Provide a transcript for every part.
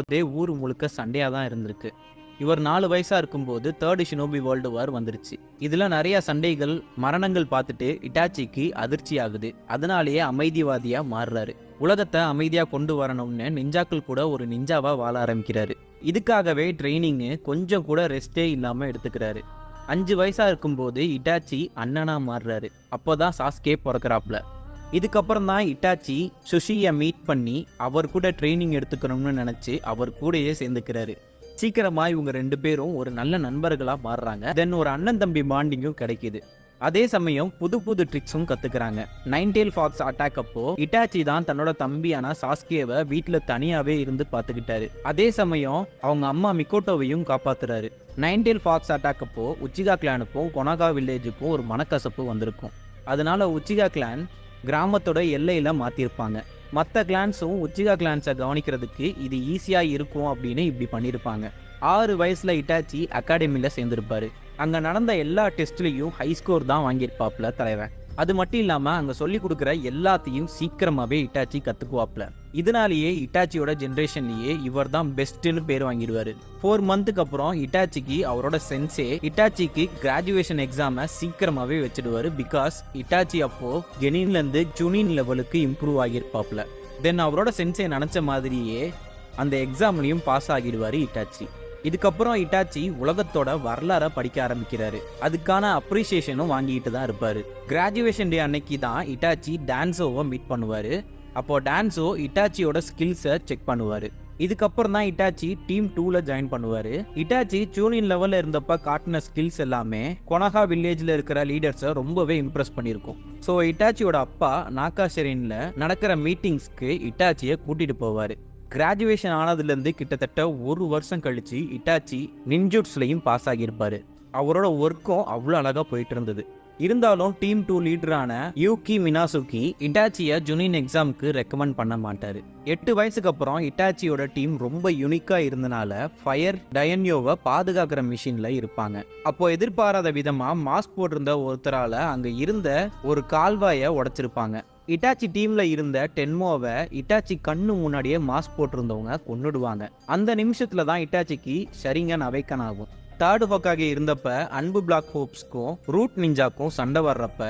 இதே ஊர் முழுக்க சண்டையாக தான் இருந்திருக்கு. இவர் 4 வயசா இருக்கும்போது 3rd ஷினோபி வேர்ல்டு வார் வந்துருச்சு. இதில் நிறைய சண்டைகள், மரணங்கள் பார்த்துட்டு இட்டாச்சிக்கு அதிர்ச்சி ஆகுது. அதனாலேயே அமைதிவாதியாக மாறுறாரு. உலகத்தை அமைதியாக கொண்டு வரணும்னு நிஞ்சாக்கள் கூட ஒரு நிஞ்சாவா வாழ ஆரம்பிக்கிறாரு. இதுக்காகவே ட்ரைனிங்கு கொஞ்சம் கூட ரெஸ்டே இல்லாமல் எடுத்துக்கிறாரு. 5 வயசா இருக்கும்போது இட்டாச்சி அண்ணனா மாறுறாரு. அப்போதான் சாஸ்கே பிறக்கிறாப்ல. இதுக்கப்புறம் தான் இட்டாச்சி சுஷியை மீட் பண்ணி அவர் கூட ட்ரைனிங் எடுத்துக்கணும்னு நினச்சி அவர் கூடயே சேர்ந்துக்கிறாரு. சீக்கிரமாக இவங்க 2 பேரும் ஒரு நல்ல நண்பர்களாக மாறுறாங்க. தென் ஒரு அண்ணன் தம்பி பாண்டிங்கும் கிடைக்கிது. அதே சமயம் புது புது ட்ரிக்ஸும் கற்றுக்கிறாங்க. நைன்டேல் ஃபாக்ஸ் அட்டாக் அப்போ இட்டாச்சி தான் தன்னோட தம்பியான சாஸ்கேவை வீட்டில் தனியாகவே இருந்து பார்த்துக்கிட்டாரு. அதே சமயம் அவங்க அம்மா மிக்கோட்டோவையும் காப்பாத்துறாரு. நைன்டேல் ஃபாக்ஸ் அட்டாக் அப்போ உச்சிகா கிளானுக்கும் கொனாகா வில்லேஜுக்கும் ஒரு மனக்கசப்பு வந்திருக்கும். அதனால உச்சிகா கிளான் கிராமத்தோட எல்லையில் மாற்றிருப்பாங்க. மற்ற கிளான்ஸும் உச்சிகா கிளான்ஸை கவனிக்கிறதுக்கு இது ஈஸியாக இருக்கும் அப்படின்னு இப்படி பண்ணியிருப்பாங்க. 6 வயசில் இட்டாச்சி அகாடமியில் சேர்ந்துருப்பாரு. அங்கே நடந்த எல்லா டெஸ்ட்லேயும் ஹை ஸ்கோர் தான் வாங்கியிருப்பாப்ல தலைவன். அது மட்டும் இல்லாமல் அங்கே சொல்லி கொடுக்குற எல்லாத்தையும் சீக்கிரமாகவே இட்டாச்சி கற்றுக்குவாப்ல. இதனாலேயே இட்டாச்சியோட ஜென்ரேஷன்லேயே இவர் தான் பெஸ்ட்டுன்னு பேர் வாங்கிடுவார். 4 மந்த்துக்கு அப்புறம் இட்டாச்சிக்கு அவரோட சென்ஸே இட்டாச்சிக்கு கிராஜுவேஷன் எக்ஸாமை சீக்கிரமாகவே வச்சிடுவார். பிகாஸ் இட்டாச்சி அப்போது ஜெனின்லேருந்து ஜுனின் லெவலுக்கு இம்ப்ரூவ் ஆகியிருப்பாப்ல. தென் அவரோட சென்ஸே நினச்ச மாதிரியே அந்த எக்ஸாம்லையும் பாஸ் ஆகிடுவார் இட்டாச்சி. இதுக்கப்புறம் இட்டாச்சி உலகத்தோட வரலாறை படிக்க ஆரம்பிக்கிறாரு. அதுக்கான அப்ரிசியேஷனும் வாங்கிட்டு தான் இருப்பாரு. கிராஜுவேஷன் டே அன்னைக்கு தான் இட்டாச்சி டான்ஸோவை மீட் பண்ணுவார். அப்போ டான்ஸோ இட்டாச்சியோட ஸ்கில்ஸை செக் பண்ணுவார். இதுக்கப்புறம் தான் இட்டாச்சி டீம் 2ல ஜாயின் பண்ணுவார். இட்டாச்சி ஜூனியர் லெவலில் இருந்தப்ப காட்டின ஸ்கில்ஸ் எல்லாமே கொனாகா வில்லேஜில் இருக்கிற லீடர்ஸை ரொம்பவே இம்ப்ரெஸ் பண்ணியிருக்கும். ஸோ இட்டாச்சியோட அப்பா நாகாஷெரின்ல நடக்கிற மீட்டிங்ஸ்க்கு இட்டாச்சியை கூட்டிட்டு போவார். கிராஜுவேஷன் ஆனதுலேருந்து கிட்டத்தட்ட 1 வருஷம் கழிச்சு இட்டாச்சி நின்ஜுட்ஸ்லையும் பாஸ் ஆகியிருப்பாரு. அவரோட ஒர்க்கும் அவ்வளோ அழகாக போயிட்டு இருந்தது. இருந்தாலும் டீம் 2 லீடரான யூகி மினாசுகி இட்டாச்சியை ஜுனின் எக்ஸாமுக்கு ரெக்கமெண்ட் பண்ண மாட்டார். 8 வயசுக்கு அப்புறம் இட்டாச்சியோட டீம் ரொம்ப யூனிக்காக இருந்தனால ஃபயர் டயன்யோவை பாதுகாக்கிற மிஷினில் இருப்பாங்க. அப்போ எதிர்பாராத விதமாக மாஸ்க் போட்டிருந்த ஒருத்தரால் அங்கே இருந்த ஒரு கால்வாயை உடைச்சிருப்பாங்க. இட்டாச்சி டீம்ல இருந்த டென்மோவை இட்டாச்சி கண்ணு முன்னாடியே மாஸ்க் போட்டிருந்தவங்க கொன்னுடுவாங்க. அந்த நிமிஷத்துல தான் இட்டாச்சிக்கு ஷரிங்கன் அவைக்கன் ஆகும். 3rd ஹோக்காகே இருந்தப்ப அன்பு பிளாக் ஹோப்ஸ்க்கும் ரூட் நிஞ்சாக்கும் சண்டை வர்றப்ப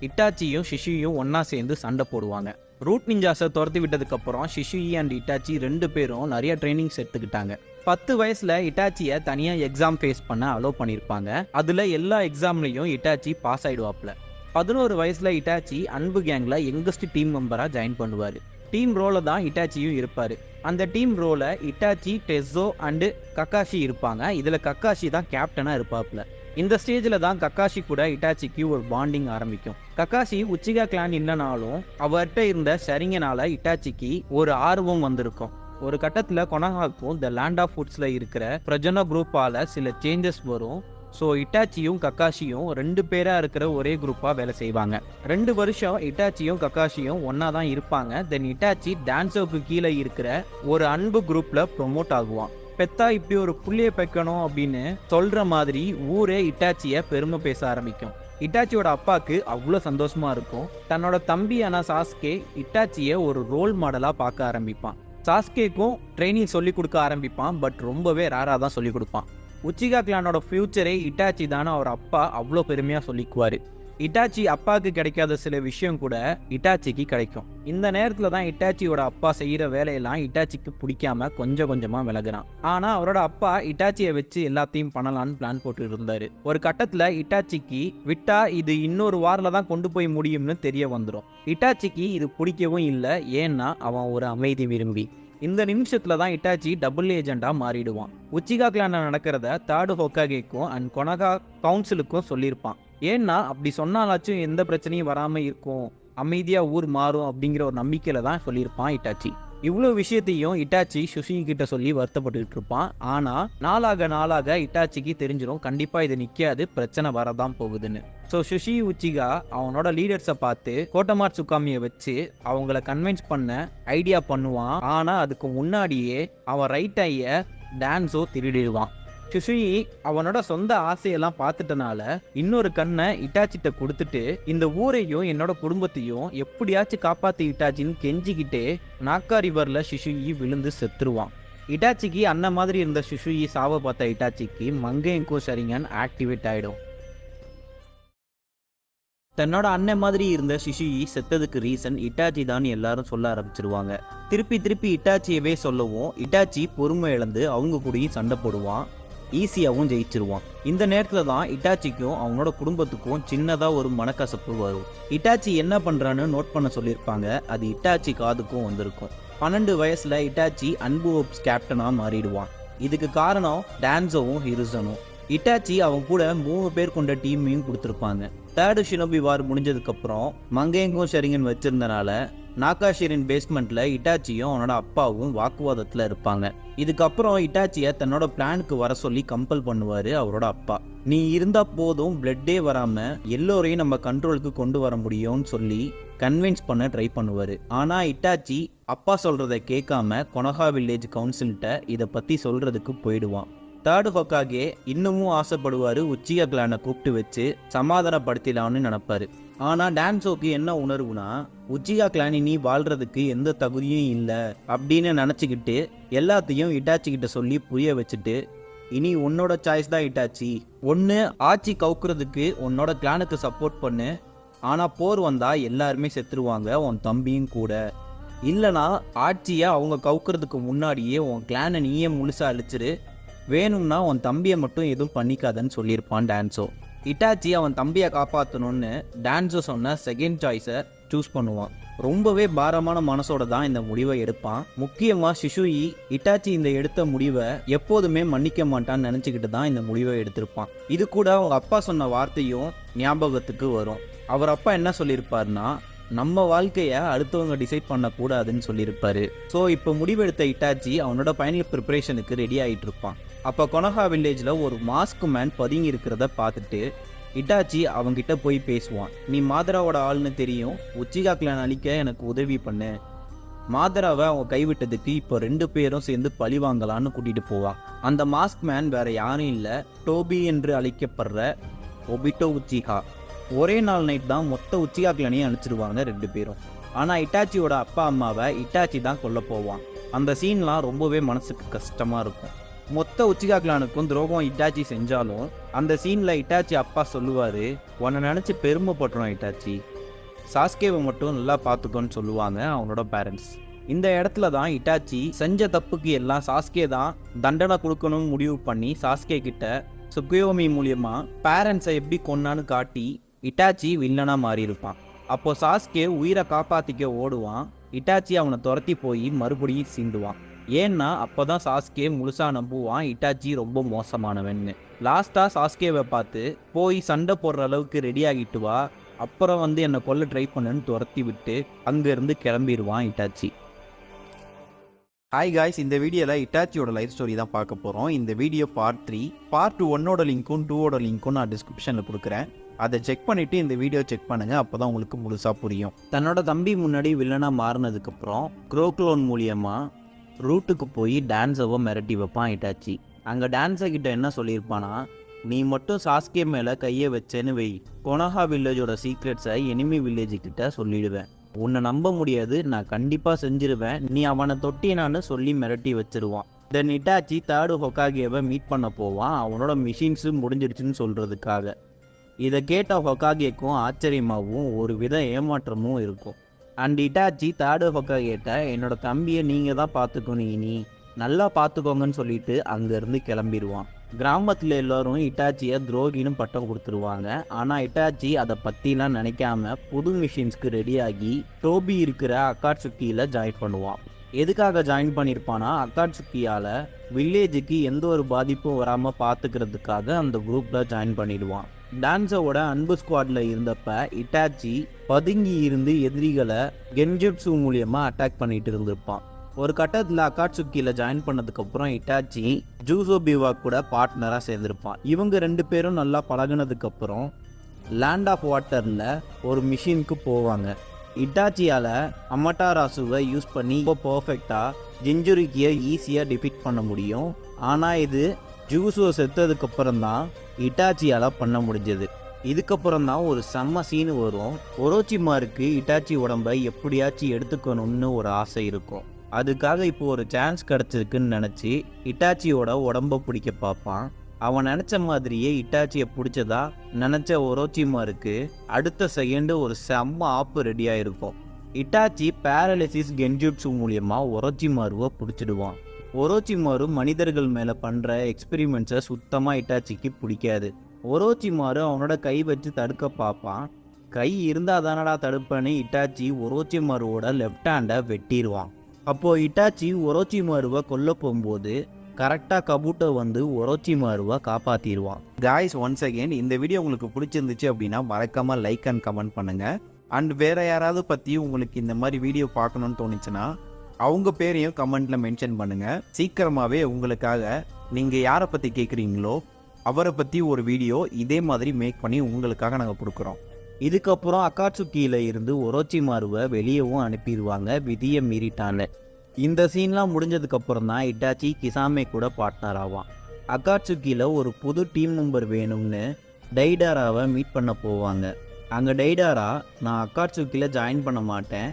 இட்டாச்சியும் ஷிஷுயும் ஒன்னா சேர்ந்து சண்டை போடுவாங்க. ரூட் நிஞ்சாஸை துரத்தி விட்டதுக்கு அப்புறம் ஷிஷுயி அண்ட் இட்டாச்சி 2 பேரும் நிறைய ட்ரைனிங்ஸ் எடுத்துக்கிட்டாங்க. 10 வயசுல இட்டாச்சியை தனியா எக்ஸாம் ஃபேஸ் பண்ண அலோவ் பண்ணியிருப்பாங்க. அதுல எல்லா எக்ஸாம்லையும் இட்டாச்சி பாஸ் ஆயிடுவாப்ல. 11 வயசுல இட்டாச்சி அன்பு கேங்ல யங்கஸ்ட் டீம் மெம்பரா ஜாயின் பண்ணுவாரு. டீம் ரோல தான் இட்டாச்சியும் இருப்பாரு. அந்த டீம் ரோல இட்டாச்சி, டெஸோ அண்டு கக்காஷி இருப்பாங்க. இதுல கக்காஷி தான் கேப்டனா இருப்பாப்ல. இந்த ஸ்டேஜ்ல தான் கக்காஷி கூட இட்டாச்சிக்கு ஒரு பாண்டிங் ஆரம்பிக்கும். கக்காஷி உச்சிகா கிளான் இல்லைனாலும் அவர்கிட்ட இருந்த ஷரிங்கனால இட்டாச்சிக்கு ஒரு ஆர்வம் வந்திருக்கும். ஒரு கட்டத்துல கொனாகாக்கும் த லேண்ட் ஆஃப் ஃபுட்ஸ்ல இருக்கிற பிரஜனோ குரூப்பால சில சேஞ்சஸ் வரும். ஸோ இட்டாச்சியும் கக்காஷியும் 2 பேராக இருக்கிற ஒரே குரூப்பாக வேலை செய்வாங்க. 2 வருஷம் இட்டாச்சியும் கக்காஷியும் ஒன்றா தான் இருப்பாங்க. தென் இட்டாச்சி டான்ஸோக்கு கீழே இருக்கிற ஒரு அன்பு குரூப்பில் ப்ரொமோட் ஆகுவான். பெத்தா இப்படி ஒரு புள்ளியை பெக்கணும் அப்படின்னு சொல்கிற மாதிரி ஊரே இட்டாச்சியை பெருமை பேச ஆரம்பிக்கும். இட்டாச்சியோட அப்பாவுக்கு அவ்வளோ சந்தோஷமா இருக்கும். தன்னோட தம்பியான சாஸ்கே இட்டாச்சியை ஒரு ரோல் மாடலாக பார்க்க ஆரம்பிப்பான். சாஸ்கேக்கும் ட்ரைனிங் சொல்லி கொடுக்க ஆரம்பிப்பான். பட் ரொம்பவே ரேராக தான் சொல்லி கொடுப்பான். உச்சிகா கிளானோட ஃபியூச்சரே இட்டாச்சி தானே அவர் அப்பா அவ்வளோ பெருமையாக சொல்லிக்குவார். இட்டாச்சி அப்பாவுக்கு கிடைக்காத சில விஷயம் கூட இட்டாச்சிக்கு கிடைக்கும். இந்த நேரத்தில் தான் இட்டாச்சியோட அப்பா செய்கிற வேலையெல்லாம் இட்டாச்சிக்கு பிடிக்காம கொஞ்சம் கொஞ்சமாக விலகுறான். ஆனால் அவரோட அப்பா இட்டாச்சியை வச்சு எல்லாத்தையும் பண்ணலான்னு பிளான் போட்டு இருந்தார். ஒரு கட்டத்தில் இட்டாச்சிக்கு விட்டா இது இன்னொரு வாரில் தான் கொண்டு போய் முடியும்னு தெரிய வந்துடும். இட்டாச்சிக்கு இது பிடிக்கவும் இல்லை. ஏன்னா அவன் ஒரு அமைதி விரும்பி. இந்த நிமிஷத்துல தான் இட்டாச்சி டபுள் ஏஜெண்டா மாறிடுவான். உச்சிகா கிளான்ல நடக்கிறத 3rd ஹோக்காகேக்கும் அண்ட் கொனாகா கவுன்சிலுக்கும் சொல்லியிருப்பான். ஏன்னா அப்படி சொன்னாலாச்சும் எந்த பிரச்சனையும் வராம இருக்கும், அமைதியா ஊர் மாறும் அப்படிங்கிற ஒரு நம்பிக்கையில தான் சொல்லியிருப்பான் இட்டாச்சி. இவ்வளோ விஷயத்தையும் இட்டாச்சி சுஷி கிட்ட சொல்லி வருத்தப்பட்டுக்கிட்டு இருப்பான். ஆனால் நாளாக இட்டாச்சிக்கு தெரிஞ்சிடும் கண்டிப்பாக இது நிற்காது, பிரச்சனை வரதான் போகுதுன்னு. ஸோ சுஷி உச்சிகா அவனோட லீடர்ஸை பார்த்து கோட்டமாட்சுகாமியை வச்சு அவங்கள கன்வின்ஸ் பண்ண ஐடியா பண்ணுவான். ஆனால் அதுக்கு முன்னாடியே அவன் ரைட் ஐயை டான்ஸோ திருடிடுவான். சுஷி அவனோட சொந்த ஆசையெல்லாம் பார்த்துட்டனால இன்னொரு கண்ணை இட்டாச்சிட்ட கொடுத்துட்டு இந்த ஊரையும் என்னோட குடும்பத்தையும் எப்படியாச்சும் காப்பாத்தி இட்டாச்சின்னு கெஞ்சிக்கிட்டே நாக்கா ரிவர்ல சுஷி விழுந்து செத்துருவான். இட்டாச்சிக்கு அண்ணன் மாதிரி இருந்த ஷிஷுயி சாவை பார்த்த இட்டாச்சிக்கு மங்கேங்கோ ஷரிங்கன் ஆக்டிவேட் ஆகிடும். தன்னோட அண்ணன் மாதிரி இருந்த ஷிஷுயி செத்ததுக்கு ரீசன் இட்டாச்சி தான் எல்லாரும் சொல்ல ஆரம்பிச்சிருவாங்க. திருப்பி திருப்பி இட்டாச்சியவே சொல்லவும் இட்டாச்சி பொறுமை இழந்து அவங்க கூடயும் சண்டை போடுவான், ஈஸியாகவும் ஜெயிச்சிருவான். இந்த நேரத்தில் தான் இட்டாச்சிக்கும் அவனோட குடும்பத்துக்கும் சின்னதாக ஒரு மனக்கசப்பு வரும். இட்டாச்சி என்ன பண்ணுறான்னு நோட் பண்ண சொல்லியிருப்பாங்க, அது இட்டாச்சி காதுக்கும் வந்திருக்கும். 12 வயசில் இட்டாச்சி அன்பு ஹோப்ஸ் கேப்டனாக மாறிடுவான். இதுக்கு காரணம் டான்சோவும் ஹிருசனும். இட்டாச்சி அவங்க கூட 3 பேர் கொண்ட டீமையும் கொடுத்துருப்பாங்க. 3rd ஷினோபி வார் முடிஞ்சதுக்கப்புறம் மங்கேங்கோ ஷரிங்கன் வச்சிருந்தனால நாகாஷிரின் பேஸ்மெண்ட்டில் இட்டாச்சியும் அவனோட அப்பாவும் வாக்குவாதத்தில் இருப்பாங்க. இதுக்கப்புறம் இட்டாச்சியை தன்னோட பிளானுக்கு வர சொல்லி கம்பல் பண்ணுவார் அவரோட அப்பா. நீ இருந்தால் போதும், பிளட்டே வராமல் எல்லோரையும் நம்ம கண்ட்ரோலுக்கு கொண்டு வர முடியும்னு சொல்லி கன்வின்ஸ் பண்ண ட்ரை பண்ணுவார். ஆனால் இட்டாச்சி அப்பா சொல்கிறத கேட்காம கொனஹா வில்லேஜ் கவுன்சில்கிட்ட இதை பற்றி சொல்கிறதுக்கு போயிடுவான். 3rd ஹோக்காகே இன்னமும் ஆசைப்படுவார் உச்சிகா கிளானை கூப்பிட்டு வச்சு சமாதானப்படுத்திடலான்னு நினைப்பாரு. ஆனால் டான்சோக்கு என்ன உணர்வுனா, உச்சிகா கிளான் இனி வாழ்கிறதுக்கு எந்த தகுதியும் இல்லை அப்படின்னு நினச்சிக்கிட்டு எல்லாத்தையும் இட்டாச்சி கிட்ட சொல்லி புரிய வச்சுட்டு, இனி உன்னோட சாய்ஸ் தான் இட்டாச்சி, ஒன்று ஆட்சி கவுக்குறதுக்கு உன்னோட கிளானுக்கு சப்போர்ட் பண்ணு, ஆனால் போர் வந்தால் எல்லாருமே செத்துருவாங்க, உன் தம்பியும் கூட, இல்லைனா ஆட்சியை அவங்க கவுக்குறதுக்கு முன்னாடியே உன் கிளானை நீயே முழுசாக அழிச்சிரு, வேணும்னா உன் தம்பியை மட்டும் எதுவும் பண்ணிக்காதன்னு சொல்லியிருப்பான் டான்சோ. இட்டாச்சி அவன் தம்பியை காப்பாற்றணும்னு டான்சோ சொன்ன செகண்ட் சாய்ஸை சூஸ் பண்ணுவான். ரொம்பவே பாரமான மனசோட தான் இந்த முடிவை எடுப்பான். முக்கியமாக ஷிஷுயி இட்டாச்சி இந்த எடுத்த முடிவை எப்போதுமே மன்னிக்க மாட்டான்னு நினச்சிக்கிட்டு தான் இந்த முடிவை எடுத்திருப்பான். இது கூட அவங்க அப்பா சொன்ன வார்த்தையும் ஞாபகத்துக்கு வரும். அவர் அப்பா என்ன சொல்லியிருப்பார்னா, நம்ம வாழ்க்கையை அடுத்தவங்க டிசைட் பண்ணக்கூடாதுன்னு சொல்லியிருப்பாரு. ஸோ இப்போ முடிவெடுத்த இட்டாச்சி அவனோட ஃபைனல் ப்ரிப்பரேஷனுக்கு ரெடி ஆகிட்டு இருப்பான். அப்போ கொனஹா வில்லேஜில் ஒரு மாஸ்க் மேன் பதுங்கி இருக்கிறத பார்த்துட்டு இட்டாச்சி அவங்கிட்ட போய் பேசுவான். நீ மாதராவோட ஆள்னு தெரியும், உச்சிகா கிளான் அழிக்க எனக்கு உதவி பண்ணு, மாதராவை அவங்க கைவிட்டதுக்கு இப்போ 2 பேரும் சேர்ந்து பழி வாங்கலான்னு கூட்டிகிட்டு போவான். அந்த மாஸ்க் மேன் வேற யாரும் இல்லை, டோபி என்று அழைக்கப்படுற ஒபிட்டோ உச்சிகா. ஒரே நாள் நைட் தான் மொத்த உச்சிகா கிளானையும் அழிச்சிருவாங்க 2 பேரும். ஆனால் இட்டாச்சியோட அப்பா அம்மாவை இட்டாச்சி தான் கொல்ல போவான். அந்த சீன்லாம் ரொம்பவே மனசுக்கு கஷ்டமாக இருக்கும். மொத்த உச்சிகா கிளானுக்கும் துரோகம் இட்டாச்சி செஞ்சாலும் அந்த சீனில் இட்டாச்சி அப்பா சொல்லுவார், உன்னை நினச்சி பெருமைப்படுறோம் இட்டாச்சி, சாஸ்கேவை மட்டும் நல்லா பார்த்துக்கோன்னு சொல்லுவாங்க அவனோட பேரண்ட்ஸ். இந்த இடத்துல தான் இட்டாச்சி செஞ்ச தப்புக்கு எல்லாம் சாஸ்கே தான் தண்டனை கொடுக்கணும்னு முடிவு பண்ணி சாஸ்கே கிட்ட சுக்குயோமி மூலியமா பேரண்ட்ஸை எப்படி கொன்னான்னு காட்டி இட்டாச்சி வில்லனாக மாறி இருப்பான். அப்போ சாஸ்கே உயிரை காப்பாற்றிக்க ஓடுவான். இட்டாச்சி அவனை துரத்தி போய் மறுபடியும் சீண்டுவான். ஏன்னா அப்போதான் சாஸ்கே முழுசா நம்புவான் இட்டாச்சி ரொம்ப மோசமானவன்னு. லாஸ்ட்டாக சாஸ்கேவை பார்த்து போய் சண்டை போடுற அளவுக்கு ரெடி ஆகிட்டு வா, அப்புறம் என்னை கொல்ல ட்ரை பண்ணுன்னு துரத்தி விட்டு அங்கேருந்து கிளம்பிடுவான் இட்டாச்சி. ஹாய் காய்ஸ், இந்த வீடியோவில் இட்டாச்சியோட லைஃப் ஸ்டோரி தான் பார்க்க போகிறோம். இந்த வீடியோ பார்ட் 3. பார்ட் 1ஓட லிங்க்கும் 2ஓட லிங்க்கும் நான் டிஸ்கிரிப்ஷனில் கொடுக்குறேன். அதை செக் பண்ணிவிட்டு இந்த வீடியோ செக் பண்ணுங்கள், அப்போ தான் உங்களுக்கு முழுசாக புரியும். தன்னோட தம்பி முன்னாடி வில்லனாக மாறினதுக்கப்புறம் க்ரோக்லோன் மூலியமாக ரூட்டுக்கு போய் டான்ஸவை மிரட்டி வைப்பான் இட்டாச்சி. அங்கே டான்ஸை கிட்ட என்ன சொல்லியிருப்பானா, நீ மட்டும் சாஸ்கே மேலே கையை வச்சேன்னு வை, கொனஹா வில்லேஜோட சீக்ரெட்ஸை எனிமி வில்லேஜுக்கிட்ட சொல்லிடுவேன், உன்னை நம்ப முடியாது, நான் கண்டிப்பாக செஞ்சிருவேன், நீ அவனை தொட்டினான்னு சொல்லி மிரட்டி வச்சிருவான். தென் இட்டாச்சி 3rd ஹொக்காகேவை மீட் பண்ண போவான், அவனோட மிஷின்ஸு முடிஞ்சிருச்சுன்னு சொல்கிறதுக்காக. இதை கேட்ட ஹொக்காகேக்கும் ஆச்சரியமாகவும் ஒரு வித ஏமாற்றமும் இருக்கும். அண்ட் இட்டாச்சி 3rd ஹொக்காகேட்ட என்னோட தம்பியை நீங்கள் தான் பார்த்துக்கணும், இனி நல்லா பார்த்துக்கோங்கன்னு சொல்லிட்டு அங்கேருந்து கிளம்பிடுவான். கிராமத்தில் எல்லோரும் இட்டாச்சியை துரோகின்னு பட்டம் கொடுத்துருவாங்க. ஆனால் இட்டாச்சி அதை பற்றிலாம் நினைக்காம புது மிஷின்ஸ்க்கு ரெடியாகி டோபி இருக்கிற அக்காட்சுக்கியில் ஜாயின் பண்ணுவான். எதுக்காக ஜாயின் பண்ணியிருப்பானா, அக்காட்சுக்கியால் வில்லேஜுக்கு எந்த ஒரு பாதிப்பும் வராமல் பார்த்துக்கிறதுக்காக அந்த குரூப்பில் ஜாயின் பண்ணிடுவான். டான்ஸோட அன்பு ஸ்குவாடில் இருந்தப்ப இட்டாச்சி பதுங்கி இருந்து எதிரிகளை கென்ஜுட்சு மூலியமாக அட்டாக் பண்ணிட்டு இருந்திருப்பான். ஒரு கட்டத்தில் அக்காட்சுக்கியில் ஜாயின் பண்ணதுக்கப்புறம் இட்டாச்சி ஜூசோபிவா கூட பார்ட்னராக சேர்ந்திருப்பான். இவங்க 2 பேரும் நல்லா பழகினதுக்கப்புறம் லேண்ட் ஆஃப் வாட்டரில் ஒரு மிஷினுக்கு போவாங்க. இட்டாச்சியால் அமட்டாராசுவை யூஸ் பண்ணி இப்போ பர்ஃபெக்டாக ஜிஞ்சுரிக்கியை ஈஸியாக டிஃபீட் பண்ண முடியும். ஆனால் இது ஜூசோ செத்ததுக்கப்புறம் தான் இட்டாச்சியால் பண்ண முடிஞ்சது. இதுக்கப்புறம் தான் ஒரு செம்ம சீனு வரும். ஒரோச்சிமாருக்கு இட்டாச்சி உடம்பை எப்படியாச்சும் எடுத்துக்கணும்னு ஒரு ஆசை இருக்கும். அதுக்காக இப்போ ஒரு சான்ஸ் கிடச்சிருக்குன்னு நினச்சி இட்டாச்சியோட உடம்ப பிடிக்க பார்ப்பான். அவன் நினச்ச மாதிரியே இட்டாச்சியை பிடிச்சதா நினச்ச ஒரோச்சிமாருக்கு அடுத்த செகண்டு ஒரு செம்ம ஆப்பு ரெடியாக இருக்கும். இட்டாச்சி பேரலிசிஸ் கென்ஜுட்சு மூலியமாக ஒரோச்சிமாருவை பிடிச்சிடுவான். ஒரோச்சிமாரு மனிதர்கள் மேலே பண்ணுற எக்ஸ்பெரிமெண்ட்ஸை சுத்தமாக இட்டாச்சிக்கு பிடிக்காது. ஒரோச்சிமாரு அவனோட கை வச்சு தடுக்க பார்ப்பான். கை இருந்தால் தானடா தடுப்பேன்னு இட்டாச்சி ஒரோச்சிமாருவோட லெஃப்ட் ஹேண்டை வெட்டிடுவான். அப்போது இட்டாச்சி ஒரோச்சிமாருவை கொல்ல போகும்போது கரெக்டாக கபூட்டோ வந்து ஒரோச்சிமாருவை காப்பாற்றிடுவான். காய்ஸ், ஒன்ஸ் அகெயின் இந்த வீடியோ உங்களுக்கு பிடிச்சிருந்துச்சு அப்படின்னா மறக்காமல் லைக் அண்ட் கமெண்ட் பண்ணுங்கள். அண்ட் வேறு யாராவது பற்றி உங்களுக்கு இந்த மாதிரி வீடியோ பார்க்கணுன்னு தோணுச்சுன்னா அவங்க பேரையும் கமெண்ட்டில் மென்ஷன் பண்ணுங்கள். சீக்கிரமாகவே உங்களுக்காக நீங்கள் யாரை பற்றி கேட்குறீங்களோ அவரை பற்றி ஒரு வீடியோ இதே மாதிரி மேக் பண்ணி உங்களுக்காக நாங்கள் கொடுக்குறோம். இதுக்கப்புறம் அக்காட்சுக்கியில் இருந்து ஒரோச்சிமாருவை வெளியவும் அனுப்பிடுவாங்க, விதியை மீறிட்டான்னு. இந்த சீன்லாம் முடிஞ்சதுக்கப்புறம் தான் இட்டாச்சி கிசாமே கூட பார்ட்னர் ஆவான். அக்காட்சுக்கியில் ஒரு புது டீம் மெம்பர் வேணும்னு டைடாராவை மீட் பண்ண போவாங்க. அங்கே டைடாரா, நான் அக்காட்சுக்கியில் ஜாயின் பண்ண மாட்டேன்,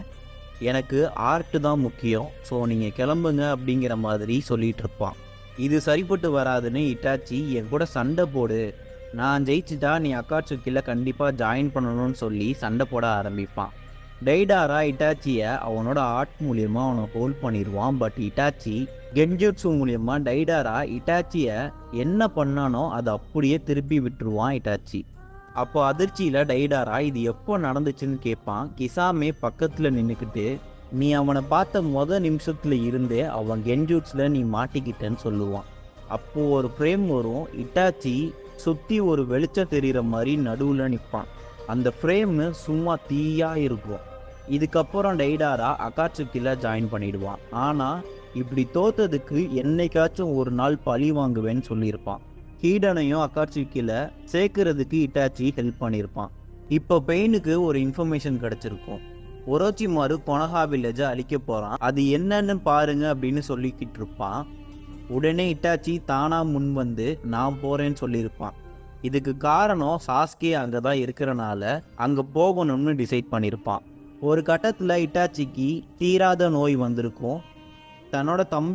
எனக்கு ஆர்ட்டு தான் முக்கியம், ஸோ நீங்கள் கிளம்புங்க அப்படிங்கிற மாதிரி சொல்லிகிட்டு இருப்பான். இது சரிப்பட்டு வராதுன்னு இட்டாச்சி, என் கூட சண்டை போடு, நான் ஜெயிச்சுட்டா நீ அக்காட்சுக்கியில் கண்டிப்பாக ஜாயின் பண்ணணும்னு சொல்லி சண்டை போட ஆரம்பிப்பான். டைடாரா இட்டாச்சியை அவனோட ஆர்ட் மூலியமாக அவனை ஹோல்ட் பண்ணிடுவான். பட் இட்டாச்சி கென்ஜுட்சு மூலியமாக டைடாரா இட்டாச்சியை என்ன பண்ணானோ அதை அப்படியே திருப்பி விட்டுருவான் இட்டாச்சி. அப்போ அதிர்ச்சியில் டைடாரா இது எப்போ நடந்துச்சுன்னு கேட்பான். கிசாமே பக்கத்தில் நின்றுக்கிட்டு, நீ அவனை பார்த்த நிமிஷத்தில் இருந்தே அவன் கென்ஜுட்ஸில் நீ மாட்டிக்கிட்டேன்னு சொல்லுவான். அப்போது ஒரு ஃப்ரேம் வரும். இட்டாச்சி சுற்றி ஒரு வெளிச்சம் தெரிகிற மாதிரி நடுவில் நிற்பான். அந்த ஃப்ரேமு சும்மா தீயாக இருக்கும். இதுக்கப்புறம் டைடாரா அக்காட்சுக்கியில் ஜாயின் பண்ணிடுவான். ஆனால் இப்படி தோத்ததுக்கு என்னைக்காச்சும் ஒரு நாள் பழி வாங்குவேன்னு சொல்லியிருப்பான். ஹீடனையும் அக்காட்சுக்கியில் சேர்க்கறதுக்கு இட்டாச்சி ஹெல்ப் பண்ணியிருப்பான். இப்போ பெயினுக்கு ஒரு இன்ஃபர்மேஷன் கிடச்சிருக்கும். ஒரோச்சிமாரு கொனஹா வில்லேஜை அழிக்க போகிறான், அது என்னன்னு பாருங்க அப்படின்னு சொல்லிக்கிட்டு இருப்பான். உடனே இட்டாச்சி தானாக முன் வந்து நான் போகிறேன்னு சொல்லியிருப்பான். இதுக்கு காரணம் சாஸ்கே அங்கே தான் இருக்கிறனால அங்கே போகணும்னு டிசைட் பண்ணியிருப்பான். ஒரு கட்டத்தில் இட்டாச்சிக்கு தீராத நோய் வந்திருக்கும். தன்னோட தம்பி